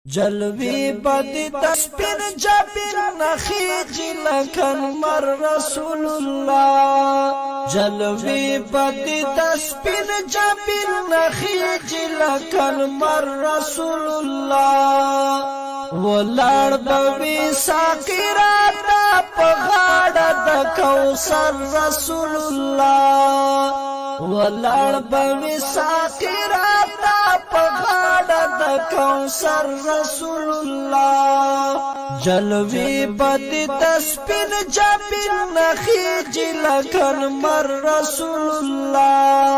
جلوی بدی تسپین جبین نخیجی لکن مر رسول اللہ جلوی بدی تسپین جبین نخیجی لکن مر رسول اللہ ولار بوی ساقی راتا پغاڑا دا کوثر رسول اللہ ولار بوی ساقی راتا پغاڑا دا کوثر رسول اللہ جلوی بدی تسپین جبین نخیجی لکن مر رسول اللہ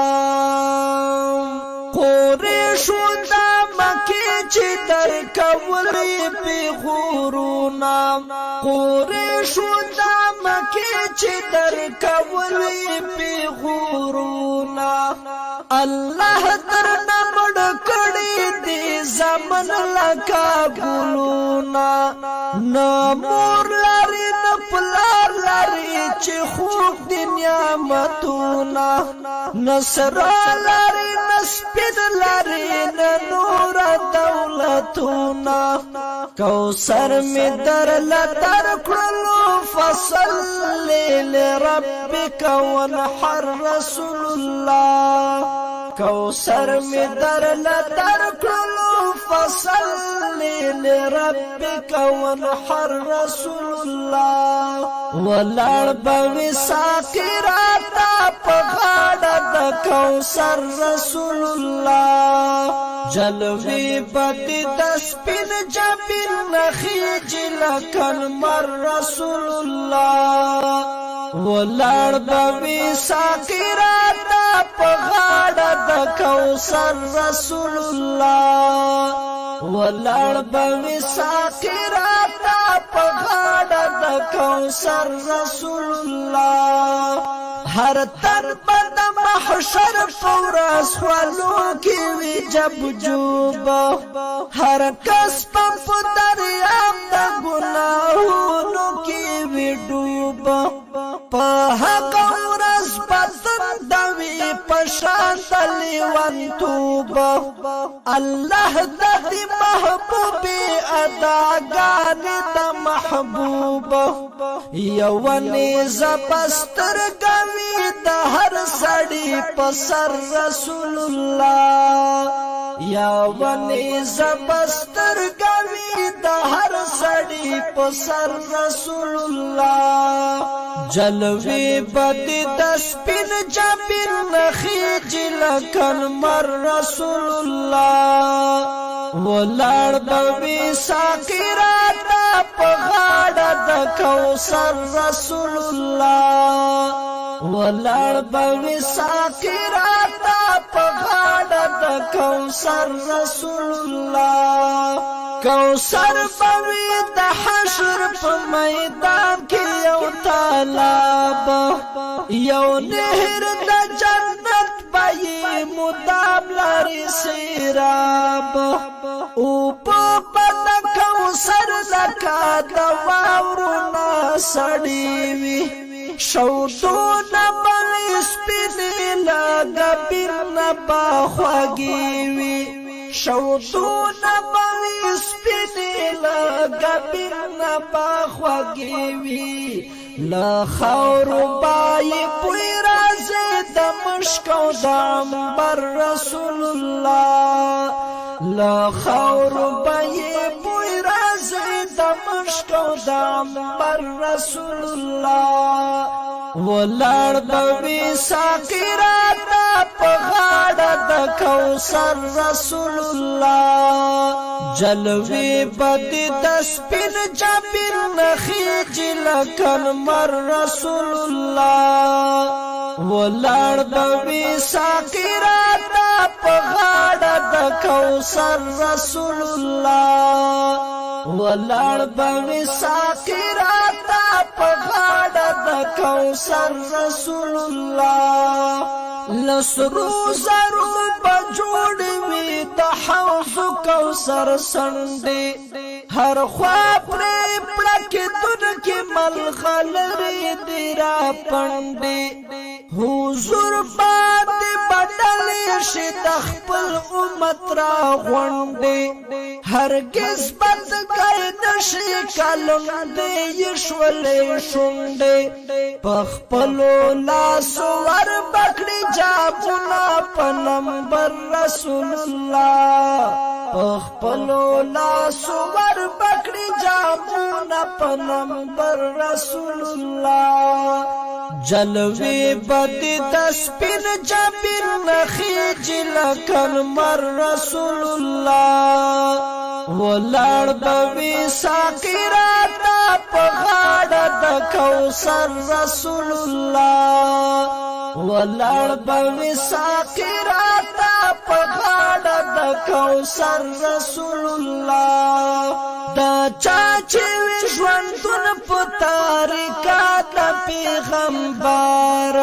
قریشو دا مکی چی در کولی پی غورونا قریشو دا مکی چی در کولی پی غورونا اللہ در نمڑ کڑی دی زمن لکا گلونا نمور لاری نپلار لاری چی خوب دی نعمتونا نصر لاری نسپید لاری نور دولتونا کوثر می در لتر کلو فصلی لربک ونحر رسول اللہ کوثر می در لتر کلو فصلی لربک ونحر رسول اللہ ولار بوی ساقی راتا پغاڑا دا کوثر رسول اللہ جلوی بدی تسپین جبین نخیجی لکن مر رسول اللہ ولار بوی ساقی راتا پغاڑا دا کوثر رسول اللہ ولار بوی ساقی راتا پغاڑا دا کوثر رسول اللہ ہر تن بند محشر فورس والو کی وی جب جوب ہر کس پپ دریاب دا گناہونو کی وی ڈوب پا حق ورس بدن دوی پشان دلیوان توب اللہ دا دی محبوبی اداگان دا محبوب یوانی زبستر گوی دا ہر سڑی پسر رسول اللہ یوانی زبستر گوی دا ہر سڑی پسر رسول اللہ جلوی بدی تسپین جبین نخیجی لکن مر رسول اللہ ولار بوی ساقی راتا پغاڑا دا کوثر رسول اللہ ولار بوی ساقی راتا پغاڑا دا کوثر رسول اللہ کوثر بوی دا حشر پا میدان کی یو تالاب یو نهر دا جنت بایی مدام لاری سیراب اوپا بدا کوثر لکا دا واورونا سڑیوی شودونا بلی سپینی لگا بیرنا باخواگیوی شودونا بلی سپینی لگا بیرنا باخواگیوی لخورو بائی پوی رازی دمشکو دامبر رسول اللہ لخورو بائی پوی رازی دمشکو دامبر رسول اللہ ولار بوی ساقی راتا پغاڑا دا کوثر رسول اللہ جلوی بدی تسپین جبین نخیجی لکن مر رسول اللہ ولار بوی ساقی راتا پغاڑا دا کوثر رسول اللہ ولار بوی ساقی راتا پغاڑا دا کوثر رسول اللہ لسرو زرو بجوڑوی دا حوض کوثر سنڈی ہر خواب ری پڑکی دن کی ملغلری دیرا پنڈی حضور بات بدل شي د خپل امت را غونډې هرگز بند قید شي کلم دې شولې شونډې پخپلو لاسو ور بکړي جابونه په نمبر رسول الله پخپلو لاسو ور بکړي جابونه په نمبر رسول الله جلوی بدی دسپین جبین نخیج لکن مر رسول اللہ ولار بوی ساقی راتا پغاڑ دا کوثر رسول اللہ ولار بوی ساقی راتا پغاڑ دا کوثر رسول اللہ دا چاچی وی ژوندون په تاریکات پیغمبر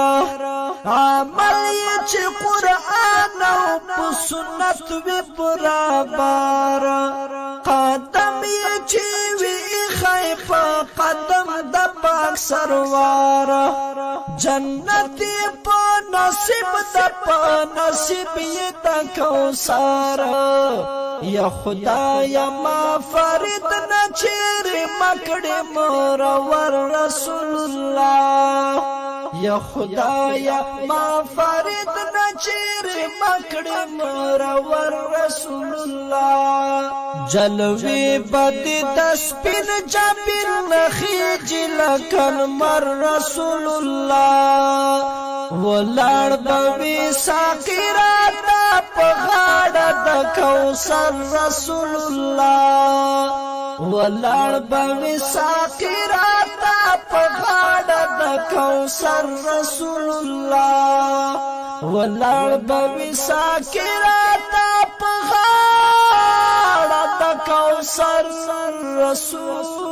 عمل یې چې قرآن او په سنت وی برابر قدم یې چې وی خای په قدم د پاک سروار جنت په نصیب د په نصیب یې د کوثر یا خدایا ما فرید نچیر مکڑی مرور رسول اللہ یا خدایا ما فرید نچیر مکڑی مرور رسول اللہ جلوی بدی دسپین جبین نخیج لکن مر رسول اللہ ولار بوی ساقی راتا پغاڑا دا کوثر رسول اللہ ولار بوی ساقی راتا پغاڑا دا کوثر رسول اللہ ولار بوی ساقی راتا پغاڑا دا کوثر رسول